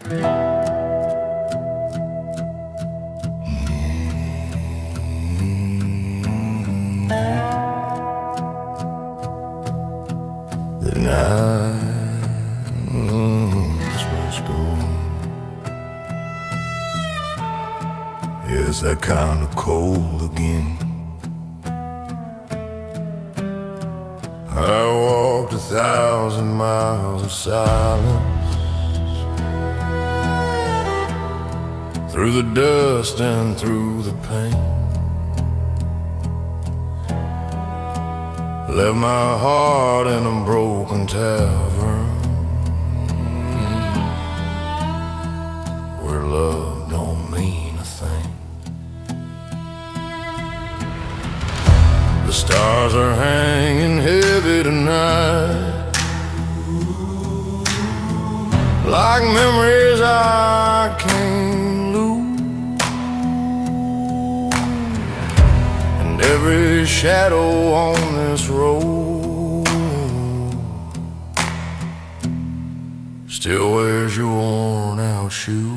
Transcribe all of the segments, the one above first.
The night must go. Is that kind of cold again? I walked 1,000 miles of silence, through the dust and through the pain. Left my heart in a broken tavern, where love don't mean a thing. The stars are hanging heavy tonight, like memories I can't lose, and every shadow on this road still wears your worn out shoes.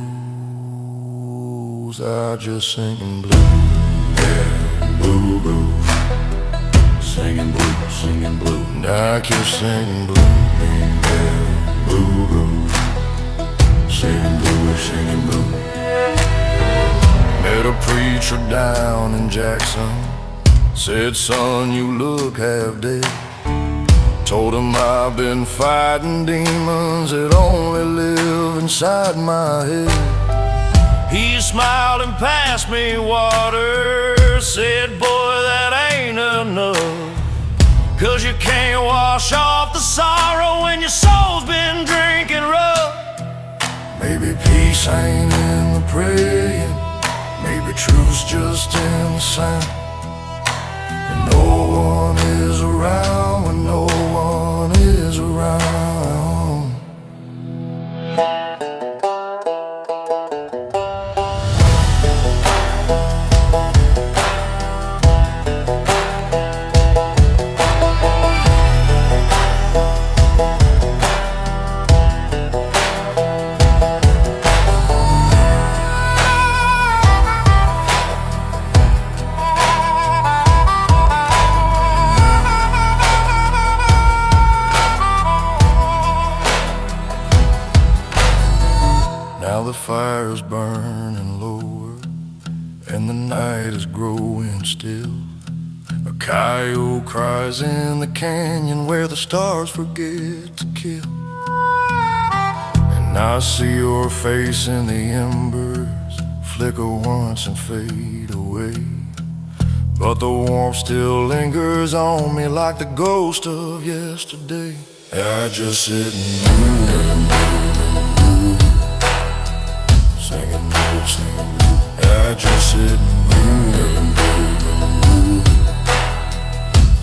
I just singing blues, yeah, blue, blue. Singing blue, singing blue, and I keep singing blue, yeah, blue, blue. Singing blue, singing blue. Met a preacher down in Jackson, said, son, you look half dead. Told him I've been fighting demons that only live inside my head. He smiled and passed me water, said, boy, that ain't enough, 'cause you can't wash off the sorrow when your soul's been drinking rough. Maybe peace ain't in the praying, maybe truth's just in the sound, and no one is around when no one is around. Now the fire's burning lower, and the night is growing still. A coyote cries in the canyon where the stars forget to kill. And I see your face in the embers, flicker once and fade away. But the warmth still lingers on me like the ghost of yesterday. I just sit and singing blue, singing blue. I just sit and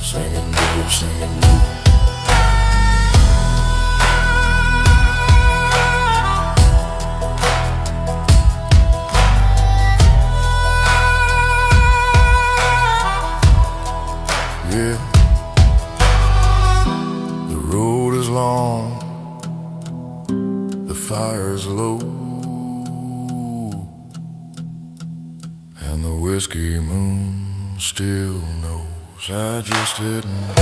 singing blue, singing blue. Yeah, the road is long, the fire's low, and the whiskey moon still knows I just didn't.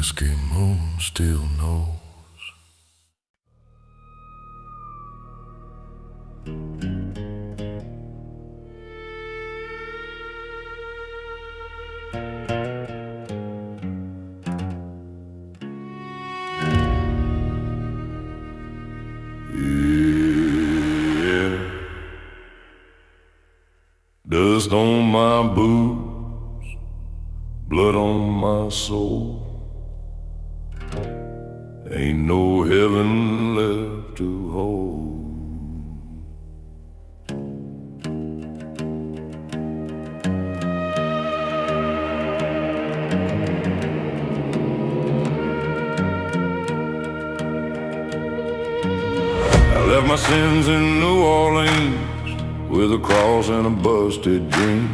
Whiskey moon still knows. Yeah, dust on my boots, blood on my soul. Ain't no heaven left to hold. my sins in New Orleans with a cross and a busted dream.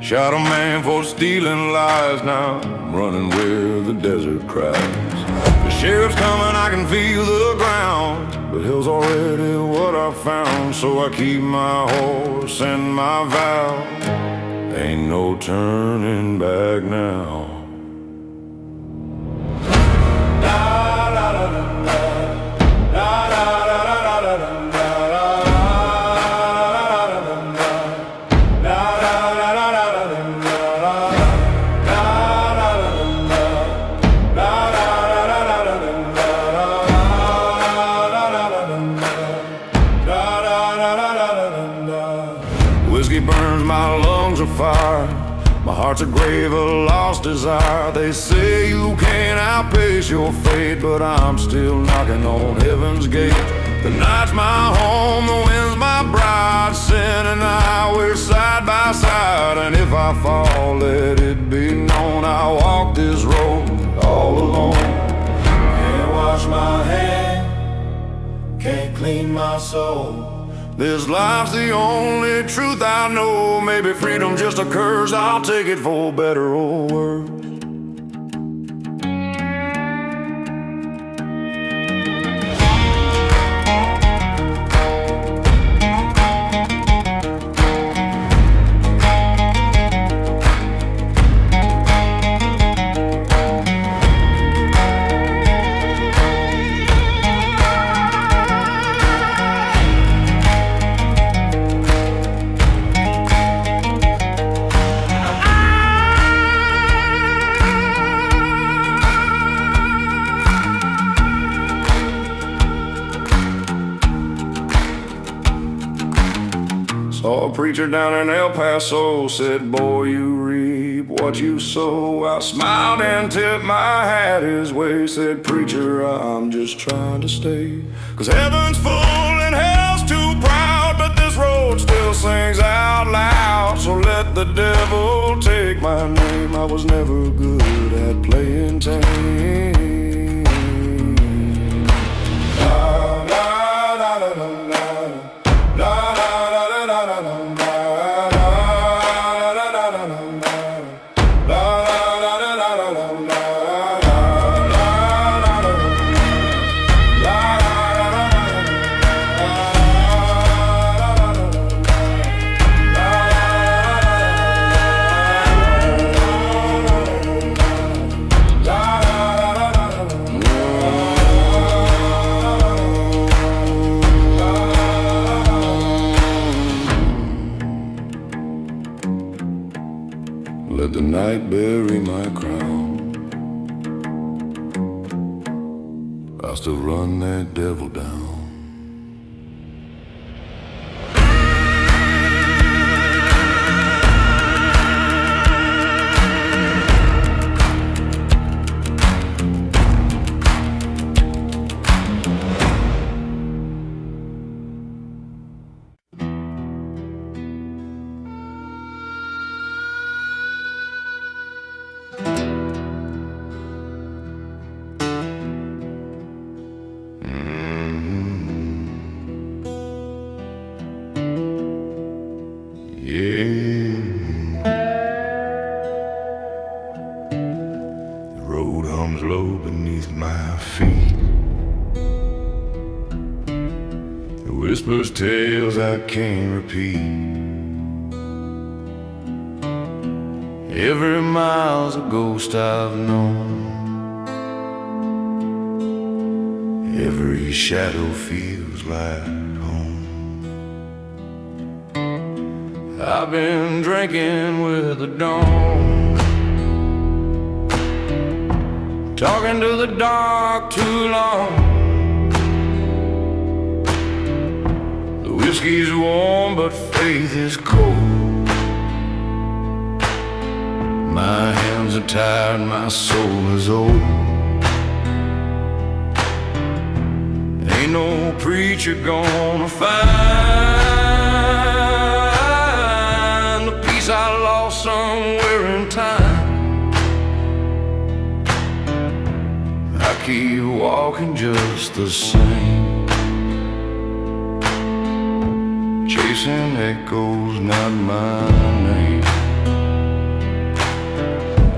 Shot a man for stealing lies, now I'm running where the desert cries. The sheriff's coming, I can feel the ground, but hell's already what I found. So I keep my horse and my vow, ain't no turning back now. Whiskey burns, my lungs are fire, my heart's a grave of lost desire. They say you can't outpace your fate, but I'm still knocking on heaven's gate. The night's my home, the wind's my bride. Sin and I, we're side by side. And if I fall, let it be known I walk this road all alone. Can't wash my hand, can't clean my soul. This life's the only truth I know. Maybe freedom's just a curse, I'll take it for better or worse. Saw a preacher down in El Paso, said, boy, you reap what you sow. I smiled and tipped my hat his way, said, preacher, I'm just trying to stay. 'Cause heaven's full and hell's too proud, but this road still sings out loud. So let the devil take my name, I was never good at playing tame. Let the night bury my crown, I'll still run that devil down. The road hums low beneath my feet. It whispers tales I can't repeat. Every mile's a ghost I've known. Every shadow feels like home. I've been drinking with the dawn, talking to the dark too long. The whiskey's warm, but faith is cold. My hands are tired, my soul is old. Ain't no preacher gonna find the peace I lost somewhere in time. I keep walking just the same. chasing echoes, not my name.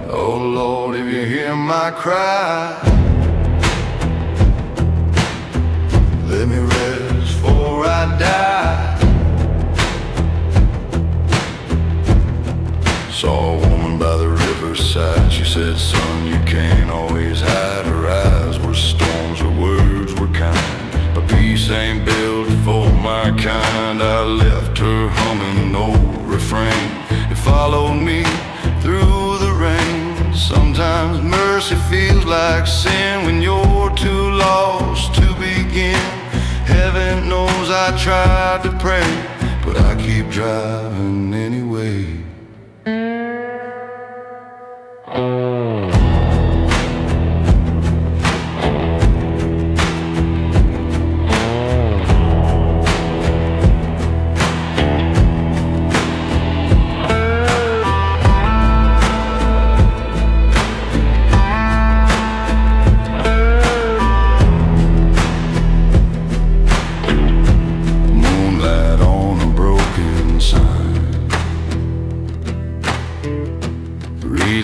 Oh Lord, if you hear my cry, let me rest before I die. Saw a woman by the riverside. She said, son, you can't always hide. Her eyes were storms, her words were kind, but peace ain't built for my kind. I left her humming an old refrain. It followed me through the rain. Sometimes mercy feels like sin when you're too lost to begin. Heaven knows I tried to pray, but I keep driving anyway.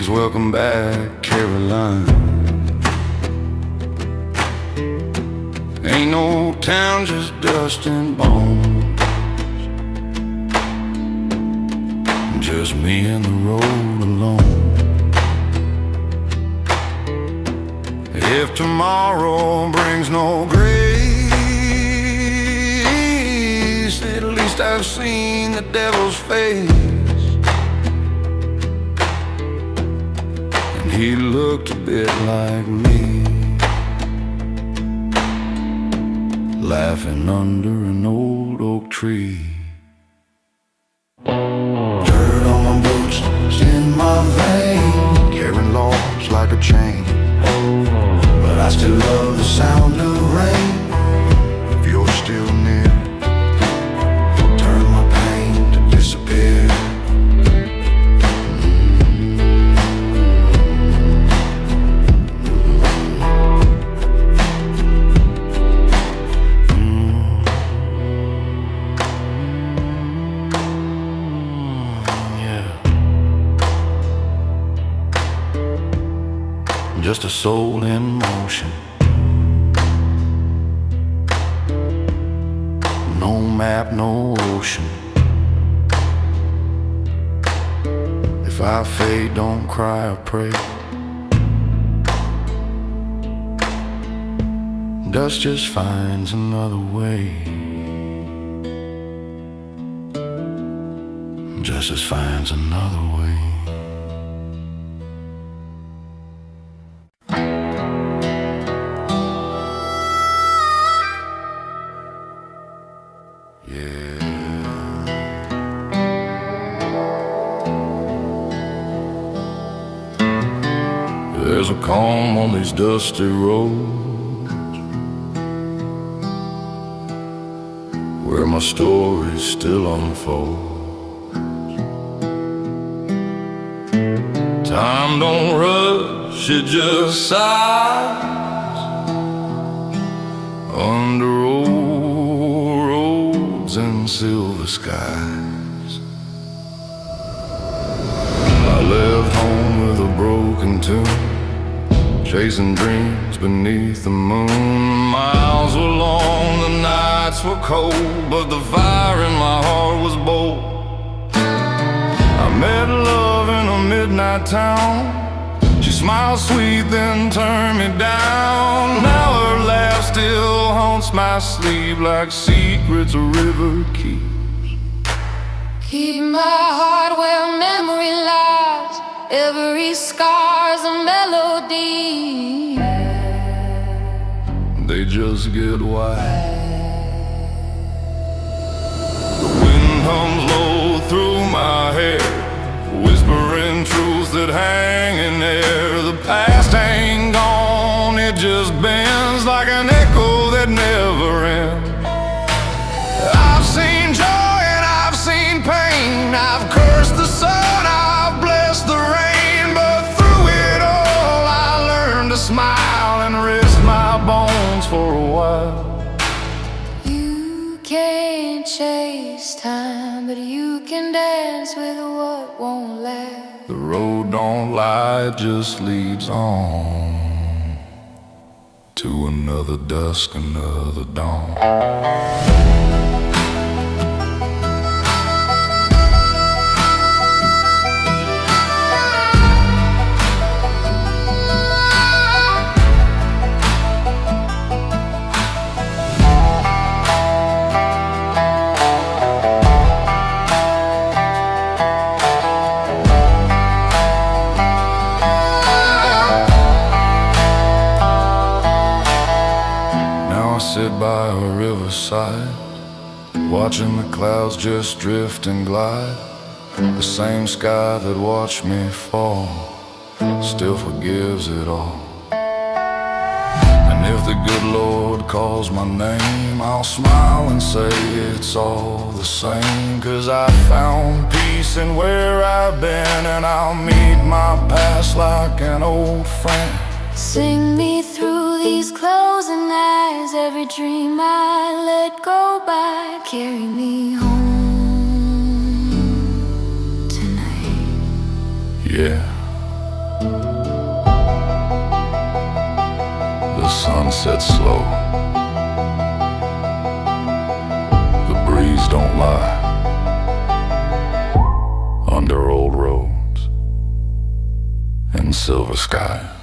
Welcome back, Caroline. Ain't no town, just dust and bones. Just me and the road alone. If tomorrow brings no grace, at least I've seen the devil's face. He looked a bit like me, laughing under an old oak tree. Dirt on my boots, it's in my vein, carrying logs like a chain. But I still love the sound of rain. If you're still near, turn my pain to disappear. Just a soul in motion. No map, no ocean. If I fade, don't cry or pray. Dust just finds another way. Justice finds another way. There's a calm on these dusty roads where my story still unfolds. Time don't rush, it just sighs under old roads and silver skies. I left home with a broken tune, chasing dreams beneath the moon. Miles were long, the nights were cold, but the fire in my heart was bold. I met love in a midnight town. She smiled sweet, then turned me down. Now her laugh still haunts my sleep like secrets a river keeps. Keep my heart where memory lies. Every scar's a melody. They just get wide. The wind hums low through my hair, whispering truths that hang in air. The past ain't gone, it just bends like an echo that never ends. I've seen joy and I've seen pain. I've cursed the sun, I've blessed the rain, but through it all I learned to smile and rest my bones for a while. You can't chase time, but you can dance with what won't last. The road don't lie, it just leads on to another dusk, another dawn. Sit by a riverside, watching the clouds just drift and glide. The same sky that watched me fall still forgives it all. And if the good Lord calls my name, I'll smile and say it's all the same. 'Cause I found peace in where I've been, and I'll meet my past like an old friend. Sing me through these closing eyes, every dream I let go by. Carry me home tonight. Yeah. The sun sets slow. The breeze don't lie. Under old roads and silver skies.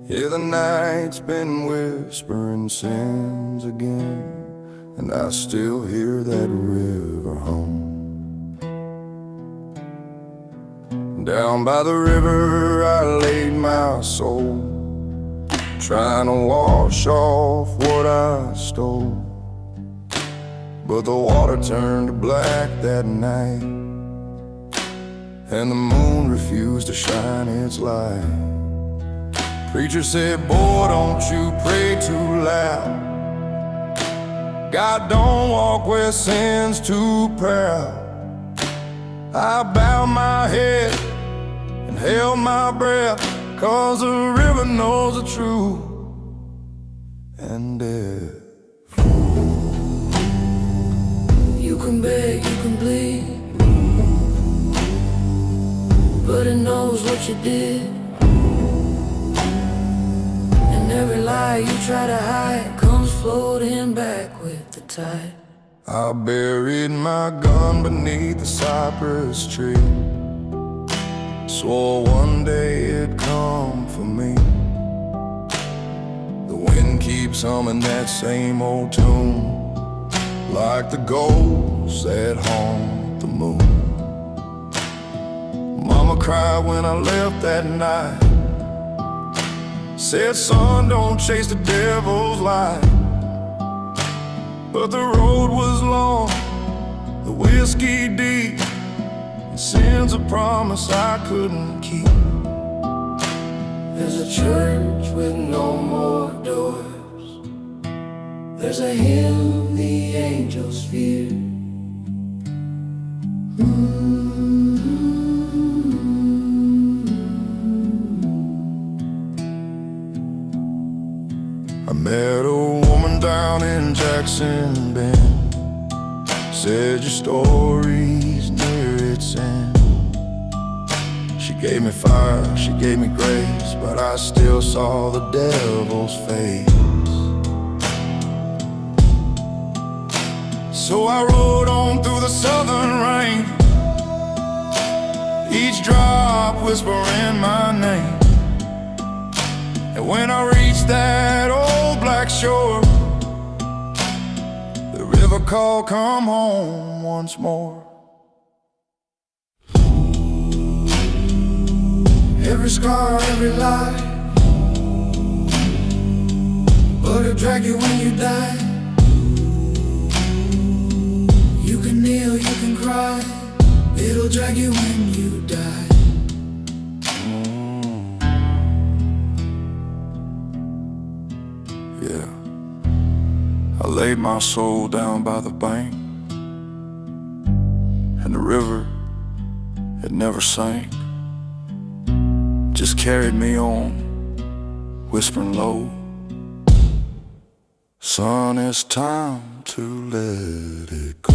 Yeah, the night's been whispering sins again, and I still hear that river hum. Down by the river I laid my soul, trying to wash off what I stole. But the water turned black that night, and the moon refused to shine its light. Preacher said, boy, don't you pray too loud. God don't walk where sin's too proud. I bowed my head and held my breath, 'cause the river knows the truth and death. You can beg, you can bleed, but it knows what you did. Every lie you try to hide comes floating back with the tide. I buried my gun beneath the cypress tree, swore one day it'd come for me. The wind keeps humming that same old tune, like the ghosts that haunt the moon. Mama cried when I left that night, said, son, don't chase the devil's light. But the road was long, the whiskey deep, and sin's a promise I couldn't keep. There's a church with no more doors, there's a hymn the angels fear. I met a woman down in Jackson Bend, said your story's near its end. She gave me fire, she gave me grace, but I still saw the devil's face. So I rode on through the southern rain, each drop whispering my name. And when I reached that old black shore, the river called, come home once more. every scar, every lie, but it'll drag you when you die. You can kneel, you can cry, it'll drag you when you die. Yeah, I laid my soul down by the bank, and the river, it never sank, just carried me on, whispering low, son, it's time to let it go.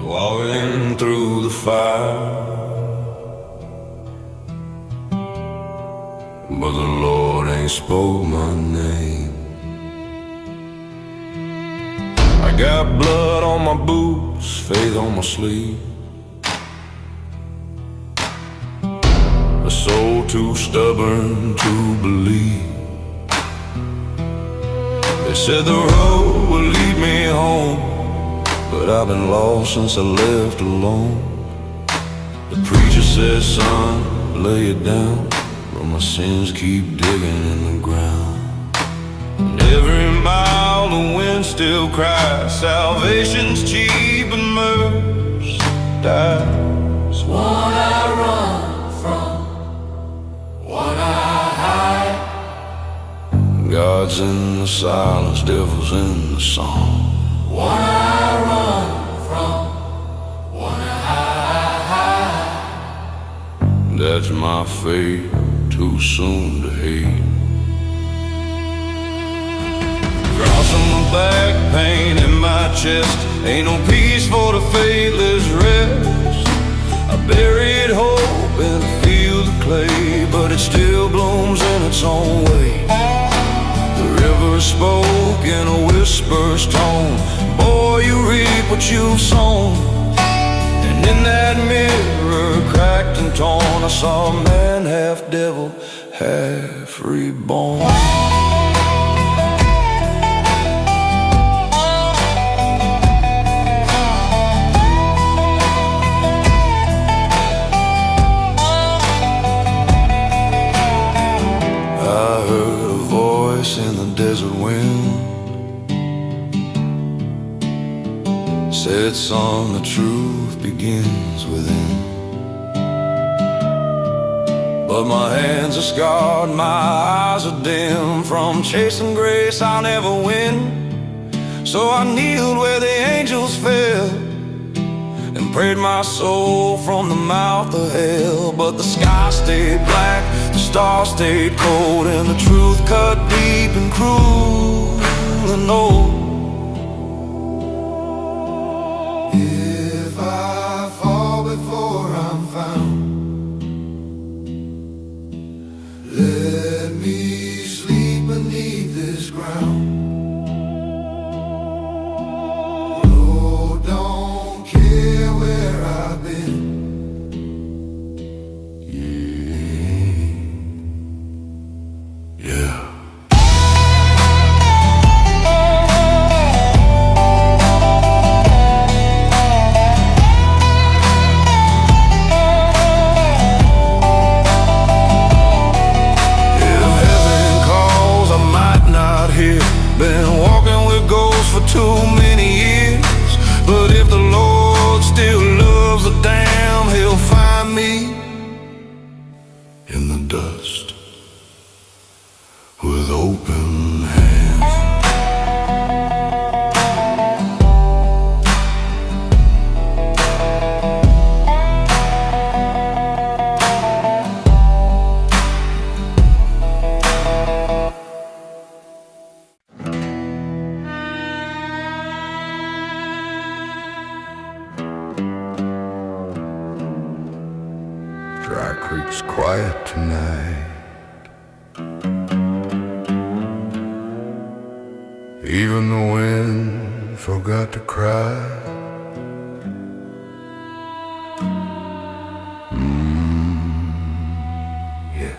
Walking through the fire, but the Lord ain't spoke my name. I got blood on my boots, faith on my sleeve, a soul too stubborn to believe. They said the road would lead me home, but I've been lost since I left alone. The preacher says, son, lay it down, but my sins keep digging in the ground. And every mile the wind still cries, salvation's cheap, immerse dies. One I run from, one I hide. God's in the silence, devil's in the song. One I run from, one I hide. That's my fate, too soon to hate. Cross on my back, pain in my chest, ain't no peace for the faithless rest. I buried hope in a field of clay, but it still blooms in its own way. The river spoke in a whisper's tone, boy, you reap what you've sown. And in that mirror, cracked and torn, I saw a man half devil, half reborn. I heard a voice in the desert wind, said, son, the truth begins within. But my hands are scarred, my eyes are dim, from chasing grace I'll never win. So I kneeled where the angels fell and prayed my soul from the mouth of hell. But the sky stayed black, the stars stayed cold, and the truth cut deep and cruel and old. If I fall before I'm found, let me sleep beneath this ground. Lord, don't care where I've been. Yeah. Been walking with ghosts for too many years, but if the Lord still loves a damn, he'll find me in the dust with open hands. Dry creek's quiet. quiet tonight. Even the wind forgot to cry. Yeah.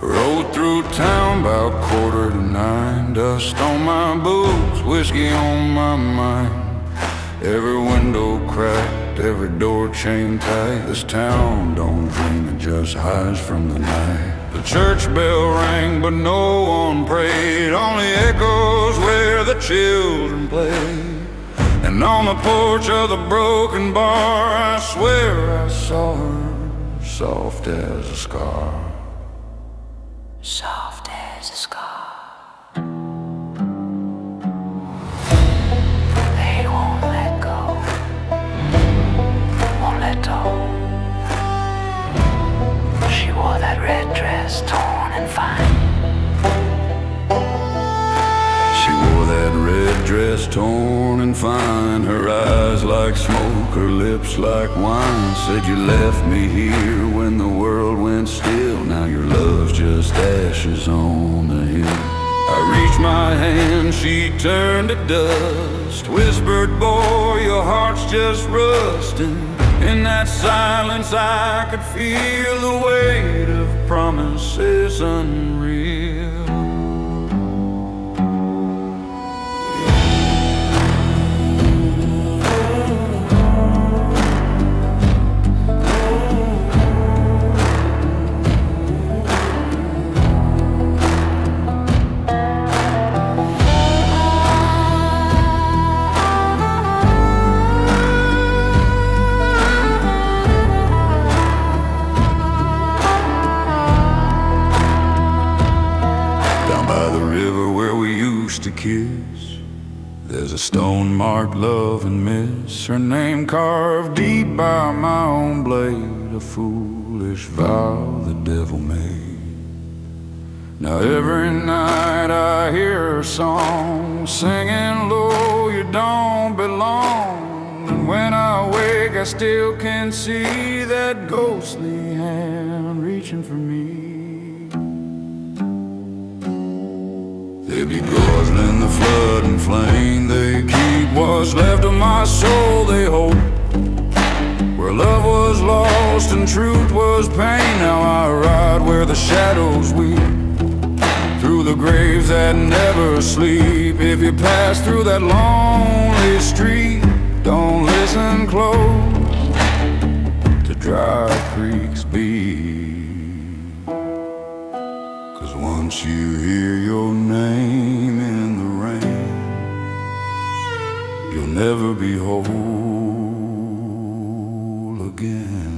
Rode through town about 8:45, dust on my boots, whiskey on my mind. Every window cracked, every door chained tight. This town don't dream, it just hides from the night. The church bell rang, but no one prayed, only echoes where the children played. And on the porch of the broken bar, I swear I saw her, soft as a scar. Soft as a scar. They won't let go, won't let go. She wore that red dress, torn and fine. She wore that red dress, torn and fine. Her eyes like smoke, her lips like wine. Said you left me here when the world went still. Now your love's just ashes on the hill. I reached my hand, she turned to dust. Whispered, boy, your heart's just rusting. In that silence I could feel the weight of promises unreal. To kiss, there's a stone marked love and miss. Her name carved deep by my own blade, a foolish vow the devil made. Now every night I hear her song, singing low, you don't belong. And when I wake I still can see that ghostly hand reaching for me. They be guzzling the flood and flame. They keep what's left of my soul, they hope. Where love was lost and truth was pain, now I ride where the shadows weep, through the graves that never sleep. If you pass through that lonely street, don't listen close to dry creeks beat. 'Cause once you hear your name in the rain, you'll never be whole again.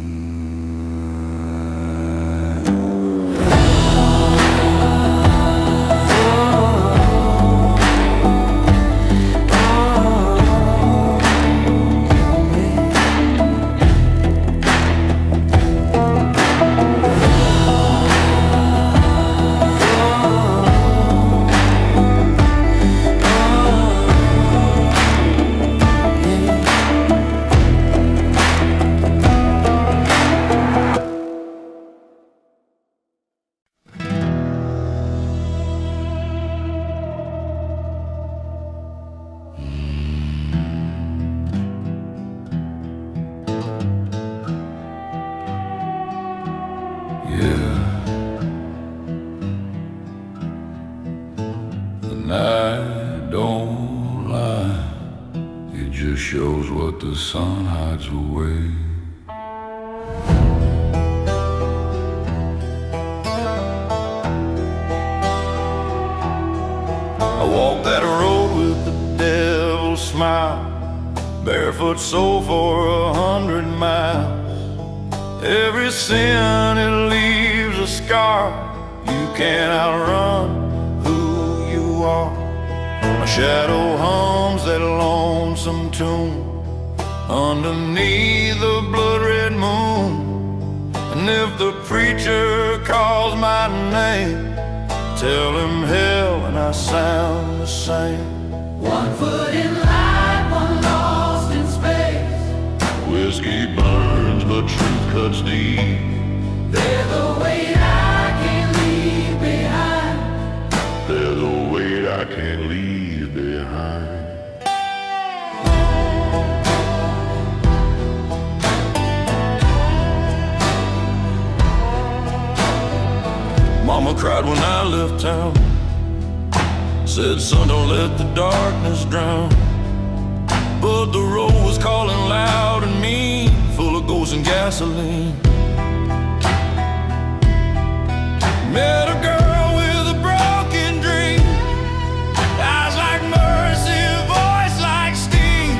Night don't lie, it just shows what the sun hides away. I walked that road with the devil's smile, barefoot soul for 100 miles. Every sin, it leaves a scar. You can't outrun who you are. My shadow hums that lonesome tune underneath the blood-red moon. And if the preacher calls my name, tell him hell and I sound the same. 1 foot in light, 1 lost in space. Whiskey burns, but truth cuts deep. They're the weight I can't leave behind. They're the weight I can't leave behind. Mama cried when I left town, said, son, don't let the darkness drown. But the road was calling loud and mean, full of ghosts and gasoline. Met a girl with a broken dream, eyes like mercy, voice like steam.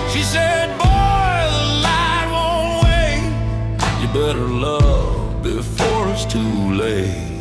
She said, boy, the light won't wait. You better love before it's too late.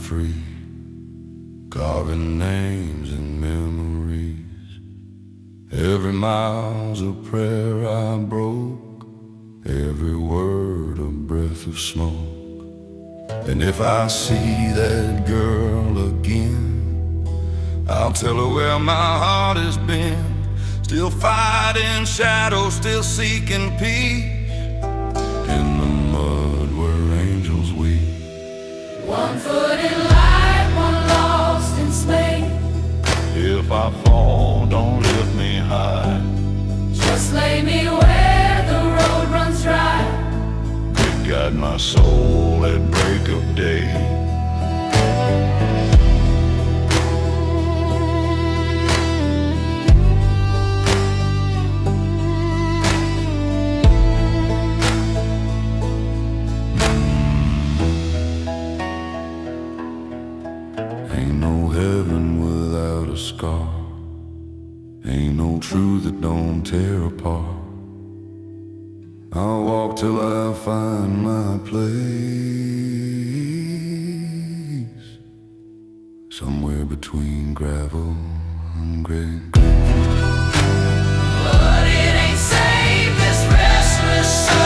Free, carving names and memories. Every mile's a prayer I broke, every word a breath of smoke. And if I see that girl again, I'll tell her where my heart has been. Still fighting shadows, still seeking peace, in the mud where angels weep. 1 foot in light, 1 lost in space. If I fall, don't lift me high. Just lay me where the road runs dry. Could guide my soul at break of day. Scar. Ain't no truth that don't tear apart. I'll walk till I find my place, somewhere between gravel and gray. But it ain't safe, this restless soul.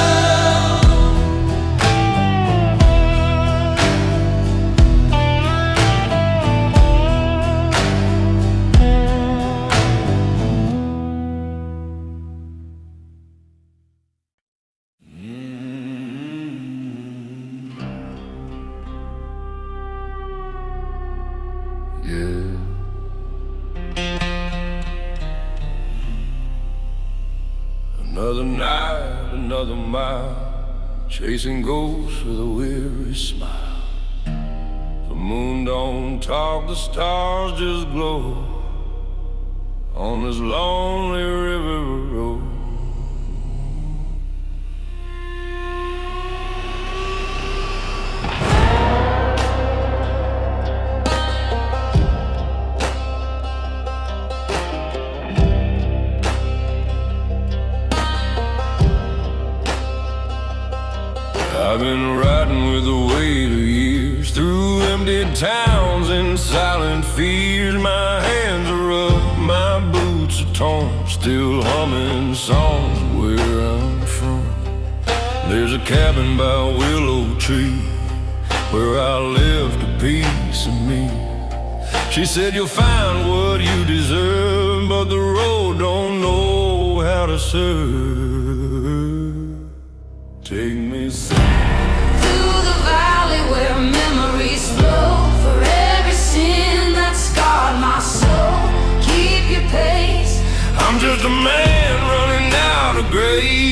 Yeah. Another night, another mile, chasing ghosts with a weary smile. The moon don't talk, the stars just glow on this lonely river road. I've been riding with the weight of years through empty towns and silent fears. My hands are rough, my boots are torn, still humming songs where I'm from. There's a cabin by a willow tree where I left a piece of me. She said, you'll find what you deserve, but the road don't know how to serve. Take me through the valley where memories flow, for every sin that scarred my soul. Keep your pace, I'm just a man running out of grace.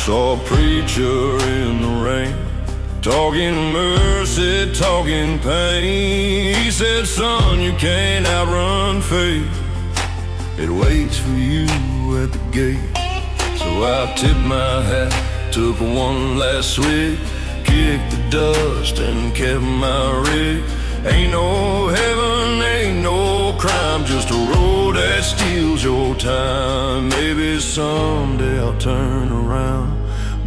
Saw a preacher in the rain, talking mercy, talking pain. He said, son, you can't outrun fate. It waits for you at the gate. So I tipped my hat, took one last swig, kicked the dust and kept my rig. Ain't no heaven, ain't no crime, just a road that steals your time. Maybe someday I'll turn around,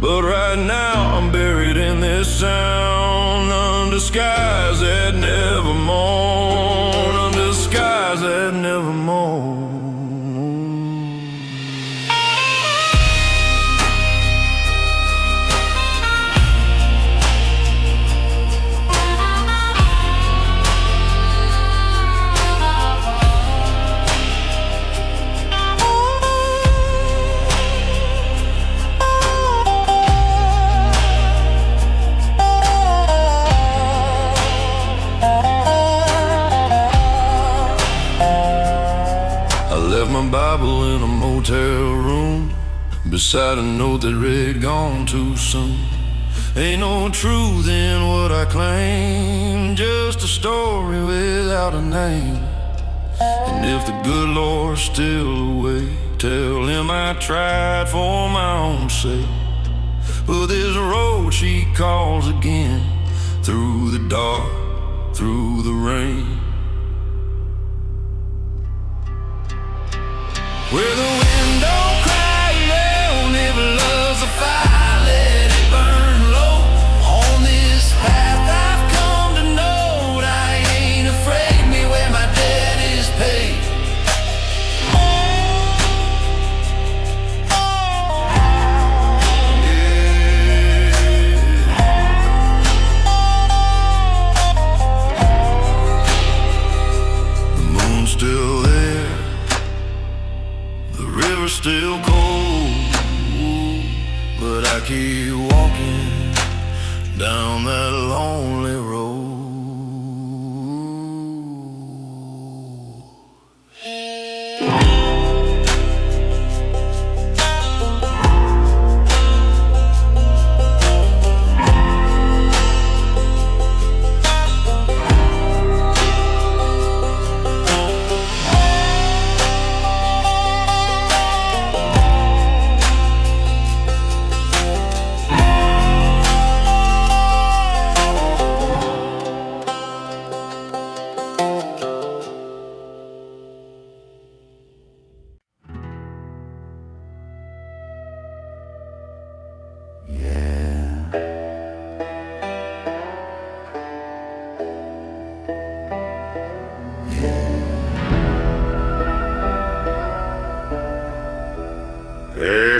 but right now I'm buried in this sound, under skies that never mourn, under skies that never mourn. My Bible in a motel room, beside a note that read, gone too soon. Ain't no truth in what I claim, just a story without a name. And if the good Lord's still away, tell him I tried for my own sake. But this road she calls again, through the dark, through the rain. Where the wind don't cry down, if love's a fire, let it burn low. On this path I've come to know, I ain't afraid me when my debt is paid. Yeah. The moon's still there, the river's still cold, but I keep walking down that lonely road.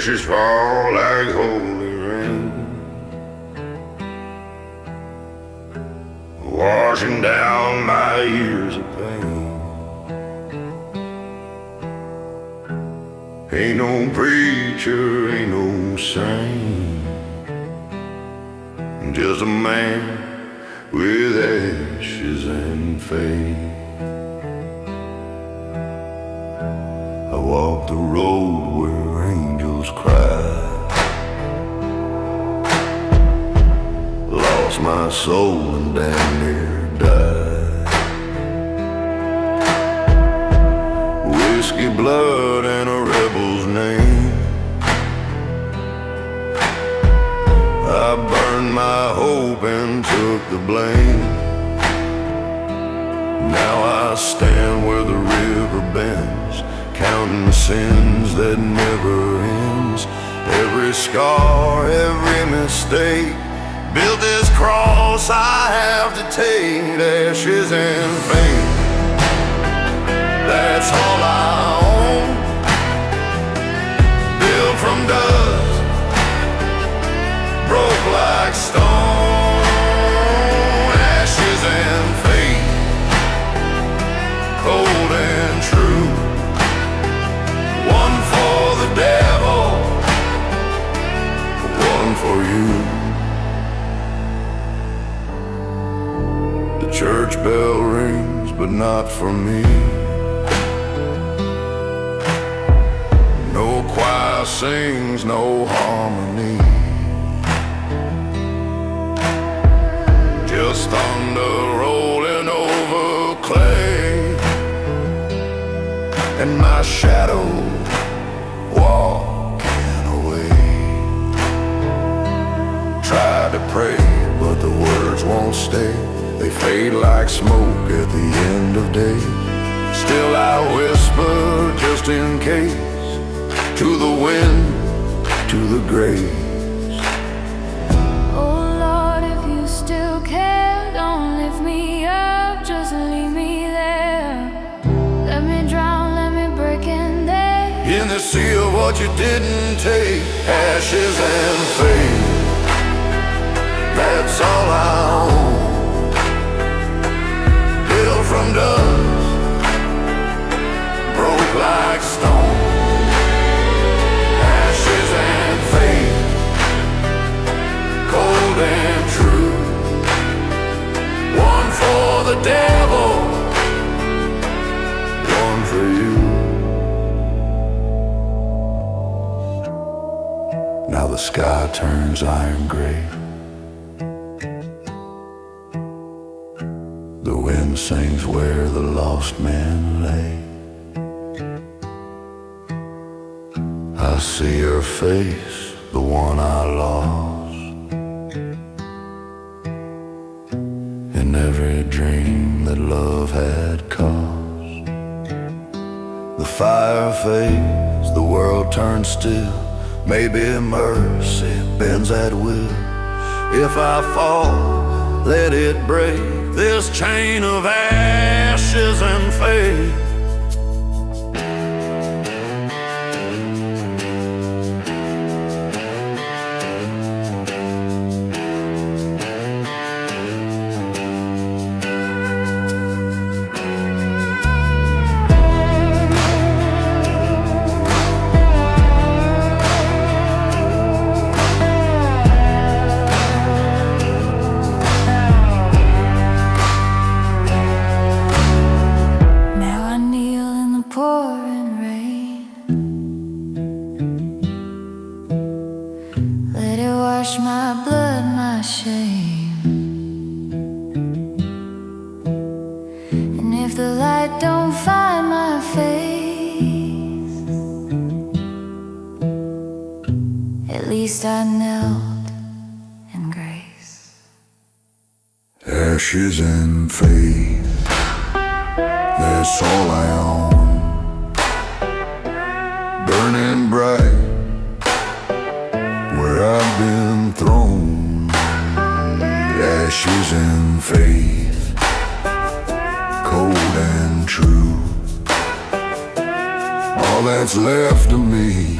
Ashes fall like holy rain, washing down my years of pain. Ain't no preacher, ain't no saint, just a man with ashes and fate. I walk the road where angels cry, lost my soul and damn near died. Whiskey, blood, and a rebel's name, I burned my hope and took the blame. Now I stand where the river bends, counting sins that never ends. Every scar, every mistake, built this cross I have to take. Ashes and fame, that's all I own. Built from dust, broke like stone. Ashes and fate, cold and true. One for the devil, one for you. The church bell rings, but not for me. No choir sings, no harmony. just thunder rolling over clay, and my shadow walking away. Tried to pray, but the words won't stay. They fade like smoke at the end of day. Still I whisper just in case, to the wind, to the graves. Oh Lord, if you still care, don't lift me up, just leave me there. Let me drown, let me break in there. In the sea of what you didn't take, ashes and fate. That's all I own. Built from dust, broke like stone. Ashes and fate, cold and true. One for the devil, one for you. Now the sky turns iron gray. The wind sings where the lost man lay. I see your face, the one I lost, in every dream that love had caused. The fire fades, the world turns still. Maybe mercy bends at will. If I fall, let it break this chain of ashes and fate. Wash my blood, my shame. And if the light don't find my face, at least I knelt in grace. Ashes and faith, that's all I own. Burning bright where I've been thrown. Ashes and faith, cold and true. All that's left of me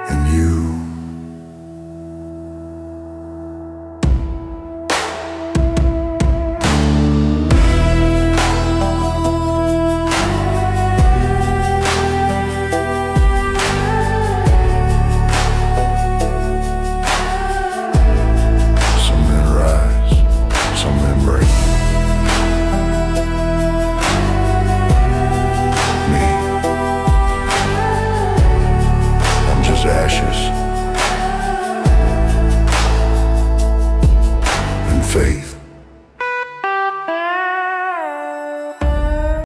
and you. Ashes and faith.